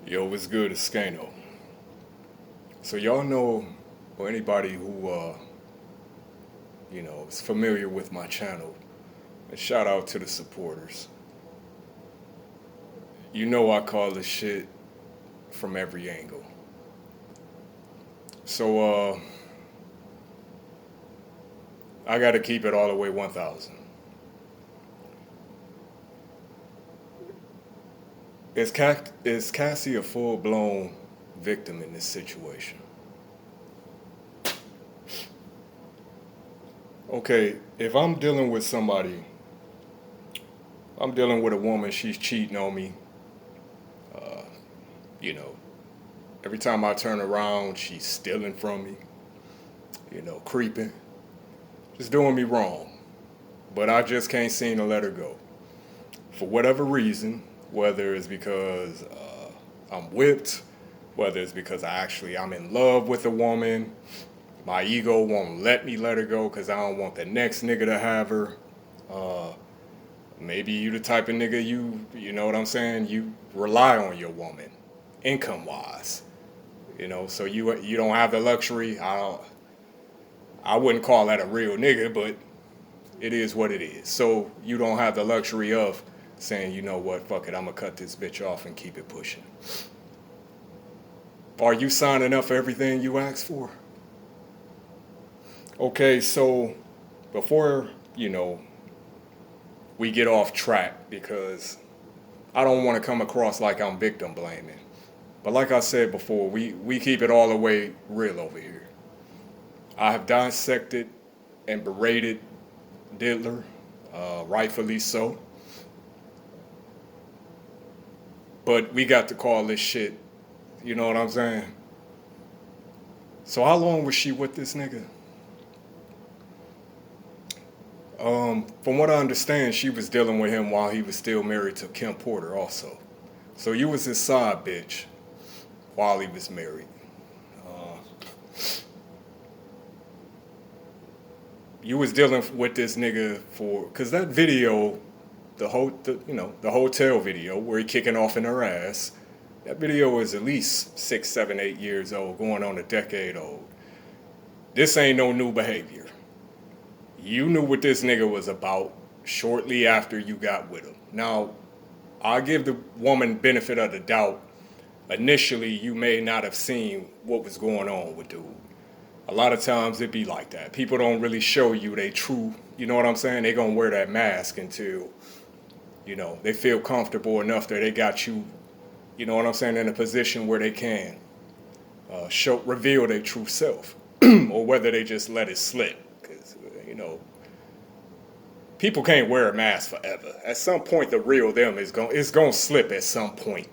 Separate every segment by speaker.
Speaker 1: Yo, what's good? It's Skano. So y'all know, or anybody who is familiar with my channel, and shout out to the supporters. You know I call this shit from every angle. So I got to keep it all the way 1,000. Is Cassie a full blown victim in this situation? Okay, if I'm dealing with somebody, I'm dealing with a woman, she's cheating on me. You know, every time I turn around, she's stealing from me, creeping, just doing me wrong. But I just can't seem to let her go. For whatever reason, whether it's because I'm whipped, whether it's because I'm in love with a woman, my ego won't let me let her go because I don't want the next nigga to have her. Uh, Maybe you the type of nigga you know what I'm saying? You rely on your woman, income wise. So you don't have the luxury. I wouldn't call that a real nigga, but it is what it is. So you don't have the luxury of saying, you know what, fuck it, I'm gonna cut this bitch off and keep it pushing. Are you signing up for everything you asked for? Okay, so before, we get off track because I don't want to come across like I'm victim blaming. But like I said before, we keep it all the way real over here. I have dissected and berated Diddler, rightfully so. But we got to call this shit, you know what I'm saying? So how long was she with this nigga? From what I understand, she was dealing with him while he was still married to Kim Porter also. So you was his side bitch while he was married. You was dealing with this nigga cause that video, the hotel video where he kicking off in her ass, that video is at least 6, 7, 8 years old, going on a decade old. This ain't no new behavior. You knew what this nigga was about shortly after you got with him. Now, I give the woman benefit of the doubt. Initially, you may not have seen what was going on with dude. A lot of times it be like that. People don't really show you they true, you know what I'm saying? They gonna wear that mask until, they feel comfortable enough that they got you, you know what I'm saying, in a position where they can reveal their true self. Or whether they just let it slip. Because, people can't wear a mask forever. At some point, the real them is gonna slip at some point.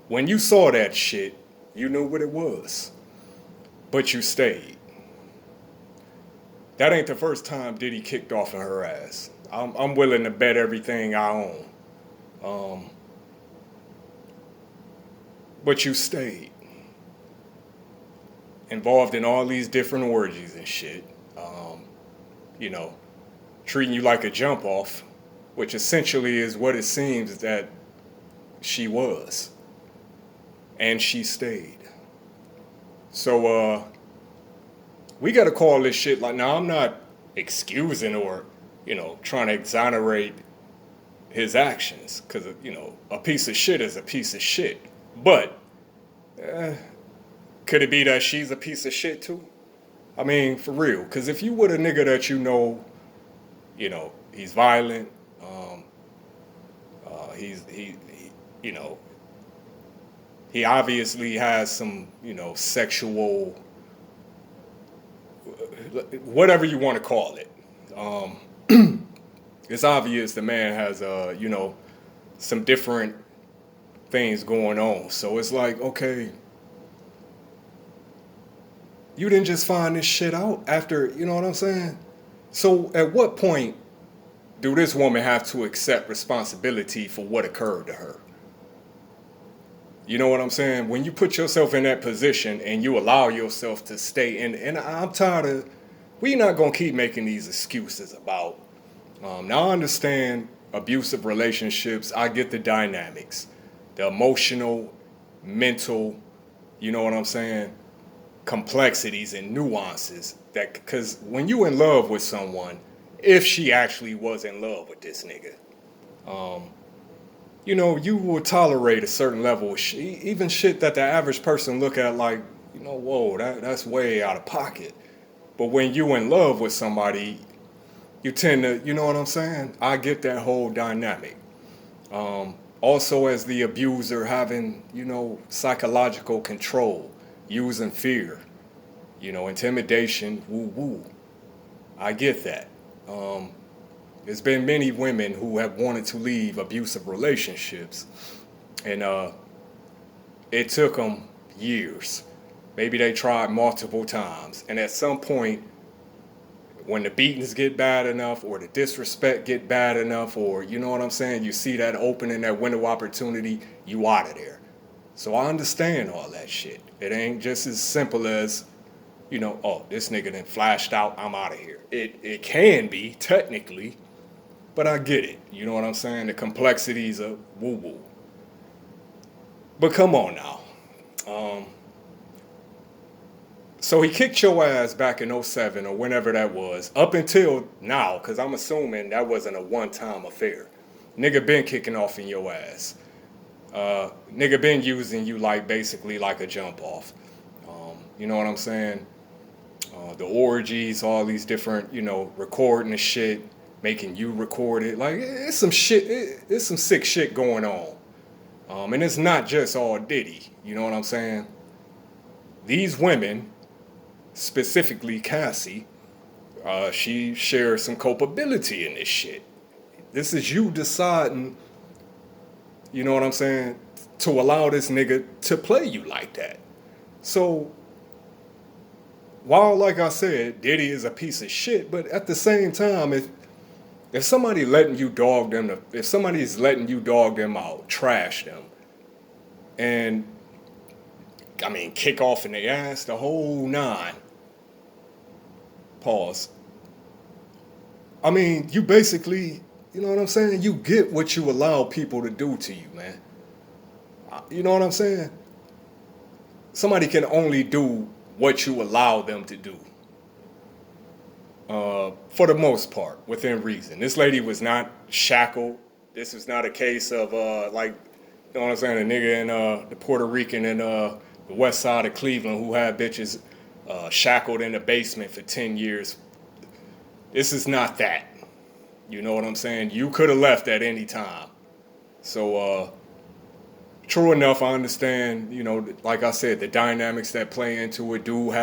Speaker 1: When you saw that shit, you knew what it was. But you stayed. That ain't the first time Diddy kicked off in her ass. I'm willing to bet everything I own. But you stayed. Involved in all these different orgies and shit. Treating you like a jump off, which essentially is what it seems that she was. And she stayed. So, we got to call this shit like, now I'm not excusing or, trying to exonerate his actions because, a piece of shit is a piece of shit. But could it be that she's a piece of shit too? I mean, for real. Because if you with a nigga that he's violent, he obviously has some, sexual, whatever you want to call it. It's obvious the man has, some different things going on. So it's like, okay, you didn't just find this shit out after, you know what I'm saying? So at what point do this woman have to accept responsibility for what occurred to her? You know what I'm saying? When you put yourself in that position and you allow yourself to stay in, and I'm tired of, we're not going to keep making these excuses about, now I understand abusive relationships. I get the dynamics, the emotional mental, you know what I'm saying, complexities and nuances that, because when you in love with someone, if she actually was in love with this nigga, you know, you will tolerate a certain level of even shit that the average person look at like, you know, whoa, that's way out of pocket. But when you in love with somebody, you tend to, you know what I'm saying? I get that whole dynamic. Also, as the abuser, having, you know, psychological control, using fear, you know, intimidation, woo woo. I get that. There's been many women who have wanted to leave abusive relationships, and it took them years. Maybe they tried multiple times, and at some point, when the beatings get bad enough, or the disrespect get bad enough, or you know what I'm saying, you see that opening, that window of opportunity, you out of there. So I understand all that shit. It ain't just as simple as, you know, oh, this nigga done flashed out, I'm out of here. It can be, technically, but I get it. You know what I'm saying? The complexities of woo-woo. But come on now. So he kicked your ass back in '07 or whenever that was, up until now, because I'm assuming that wasn't a one-time affair. Nigga been kicking off in your ass. Nigga been using you like basically like a jump off. You know what I'm saying? The orgies, all these different, you know, recording the shit, making you record it. Like, it's some shit, it's some sick shit going on. And it's not just all Diddy, you know what I'm saying? These women, specifically Cassie, she shares some culpability in this shit. This is you deciding, you know what I'm saying, to allow this nigga to play you like that. So, while, like I said, Diddy is a piece of shit, but at the same time, if somebody letting you dog them, if somebody's letting you dog them out, trash them, and I mean, kick off in the ass, the whole nine. Pause. I mean, you basically, you know what I'm saying? You get what you allow people to do to you, man. You know what I'm saying? Somebody can only do what you allow them to do. For the most part, within reason. This lady was not shackled. This was not a case of, like, you know what I'm saying, a nigga in the Puerto Rican in the west side of Cleveland who had bitches shackled in the basement for 10 years. This is not that. You know what I'm saying? You could have left at any time. So, true enough, I understand, you know, like I said, the dynamics that play into it. Dude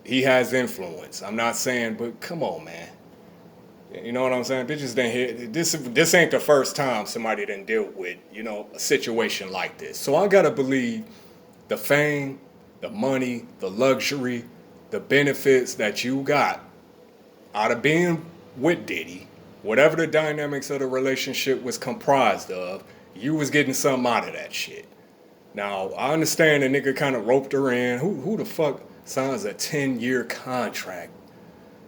Speaker 1: he has influence. I'm not saying, but come on, man. You know what I'm saying? Bitches done hit this ain't the first time somebody done dealt with, you know, a situation like this. So I gotta believe the fame, the money, the luxury, the benefits that you got out of being with Diddy, whatever the dynamics of the relationship was comprised of, you was getting something out of that shit. Now, I understand the nigga kind of roped her in. Who the fuck signs a 10-year contract?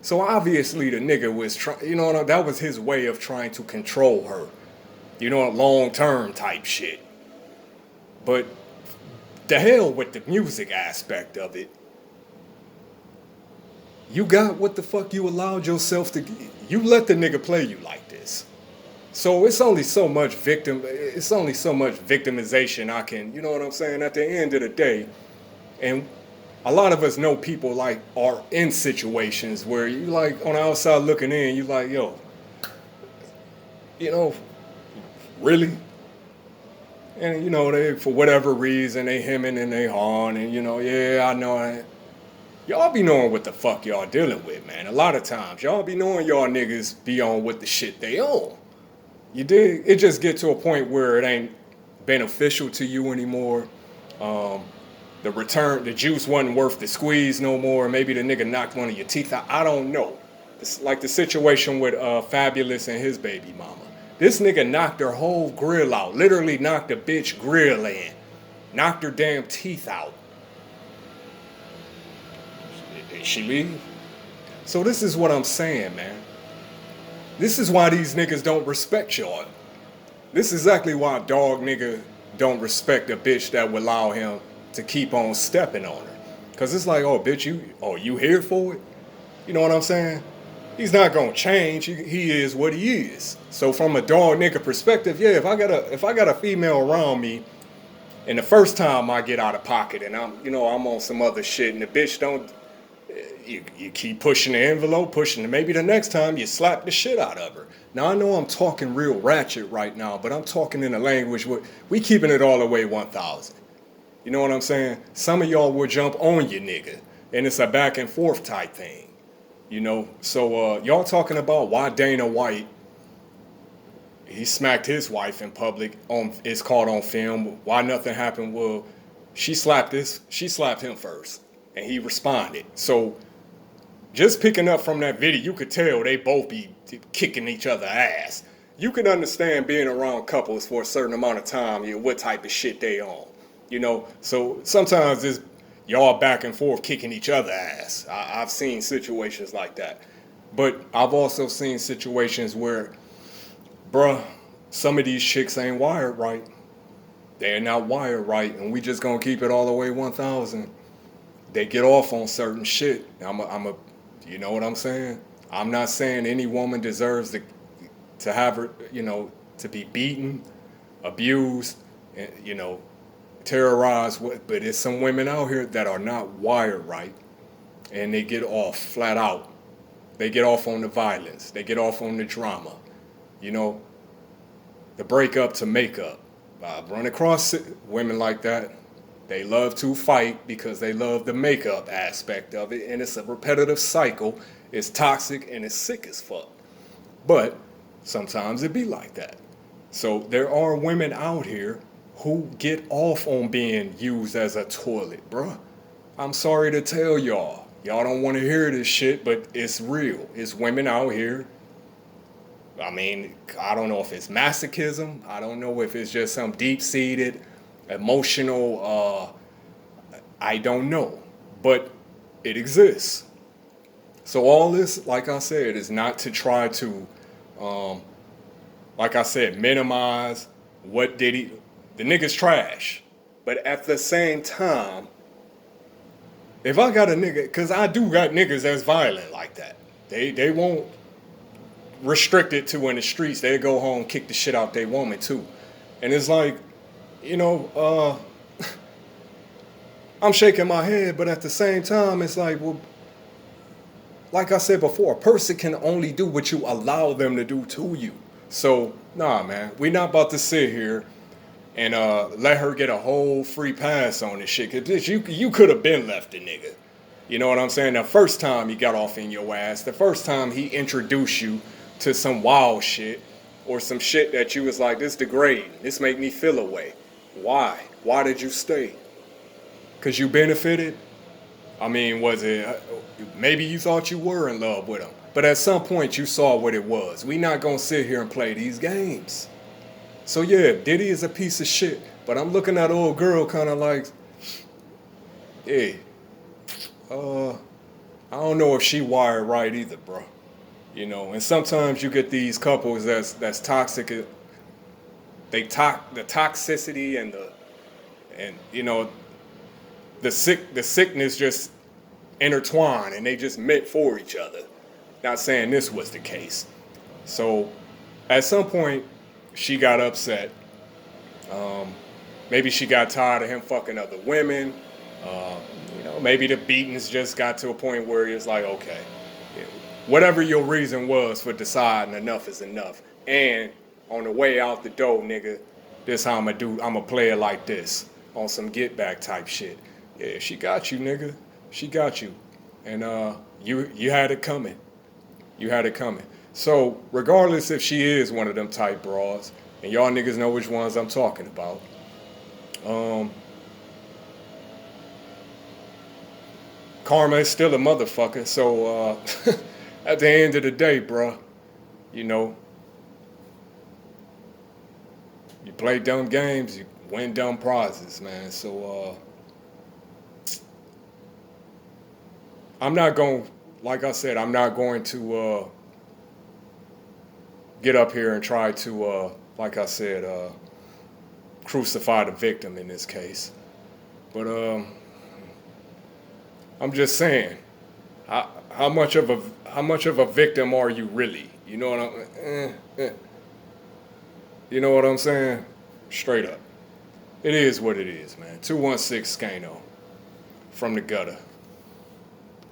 Speaker 1: So obviously the nigga was trying, you know, that was his way of trying to control her. You know, long-term type shit. But the hell with the music aspect of it. You got what the fuck you allowed yourself to, you let the nigga play you like this. So it's only so much victimization I can, you know what I'm saying, at the end of the day. And a lot of us know people like are in situations where you like on the outside looking in, you like, yo, you know, really? And you know, they, for whatever reason, they hemming and they hawing and you know, yeah, I know. Y'all be knowing what the fuck y'all dealing with, man. A lot of times, y'all be knowing y'all niggas be on with the shit they own. You dig? It just get to a point where it ain't beneficial to you anymore. The juice wasn't worth the squeeze no more. Maybe the nigga knocked one of your teeth out. I don't know. It's like the situation with Fabulous and his baby mama. This nigga knocked her whole grill out. Literally knocked the bitch grill in. Knocked her damn teeth out. Did she leave? So this is what I'm saying, man. This is why these niggas don't respect y'all. This is exactly why dog don't respect a bitch that would allow him to keep on stepping on her. Cause it's like, oh bitch, you here for it? You know what I'm saying? He's not gonna change. He is what he is. So from a dog nigga perspective, yeah, if I got a female around me, and the first time I get out of pocket and I'm on some other shit, and the bitch don't, you keep pushing the envelope, pushing it. Maybe the next time you slap the shit out of her. Now I know I'm talking real ratchet right now, but I'm talking in a language where we keeping it all the way 1,000. You know what I'm saying? Some of y'all will jump on your nigga, and it's a back and forth type thing. So y'all talking about why Dana White, he smacked his wife in public, it's caught on film. Why nothing happened? Well, she slapped him first, and he responded. So just picking up from that video, you could tell they both be kicking each other ass. You can understand being around couples for a certain amount of time, what type of shit they on. So sometimes it's y'all back and forth kicking each other ass. I've seen situations like that. But I've also seen situations where, bruh, some of these chicks ain't wired right. They're not wired right, and we just gonna keep it all the way 1,000. They get off on certain shit. You know what I'm saying? I'm not saying any woman deserves to have her, to be beaten, abused, terrorized. But there's some women out here that are not wired right, and they get off flat out. They get off on the violence. They get off on the drama. The breakup to makeup. I've run across women like that. They love to fight because they love the makeup aspect of it, and it's a repetitive cycle. It's toxic and it's sick as fuck. But sometimes it be like that. So there are women out here who get off on being used as a toilet, bruh. I'm sorry to tell y'all. Y'all don't want to hear this shit, but it's real. It's women out here. I mean, I don't know if it's masochism. I don't know if it's just some deep-seated emotional, I don't know, but it exists. So all this, like I said, is not to try to, like I said, minimize what did he, the nigga's trash. But at the same time, if I got a nigga, because I do got niggas that's violent like that. They won't restrict it to in the streets. They go home, kick the shit out they woman too. And it's like, I'm shaking my head, but at the same time, it's like, well, like I said before, a person can only do what you allow them to do to you. So, nah, man, we not about to sit here and let her get a whole free pass on this shit. Cause you could have been left a nigga. You know what I'm saying? The first time he got off in your ass, the first time he introduced you to some wild shit or some shit that you was like, this degrading, this make me feel away. Why? Why did you stay? Because you benefited? I mean, was it, maybe you thought you were in love with him, but at some point you saw what it was. We not gonna sit here and play these games. So yeah, Diddy is a piece of shit, but I'm looking at old girl kind of like, yeah, I don't know if she wired right either, bro. And sometimes you get these couples that's toxic. The toxicity and the sickness just intertwine, and they just meant for each other. Not saying this was the case. So at some point she got upset. Maybe she got tired of him fucking other women. Maybe the beatings just got to a point where it's like, okay, whatever your reason was for deciding enough is enough. And on the way out the door, nigga, this how I'ma do. I'ma play it like this on some get back type shit. Yeah, she got you, nigga. She got you, and you had it coming. You had it coming. So regardless if she is one of them type bras, and y'all niggas know which ones I'm talking about. Karma is still a motherfucker. So at the end of the day, bruh, you play dumb games, you win dumb prizes, man. So I'm not going, like I said, I'm not going to get up here and try to, like I said, crucify the victim in this case. But I'm just saying, how much of a victim are you really? You know what You know what I'm saying? Straight up. It is what it is, man. 216 Skano from the gutter.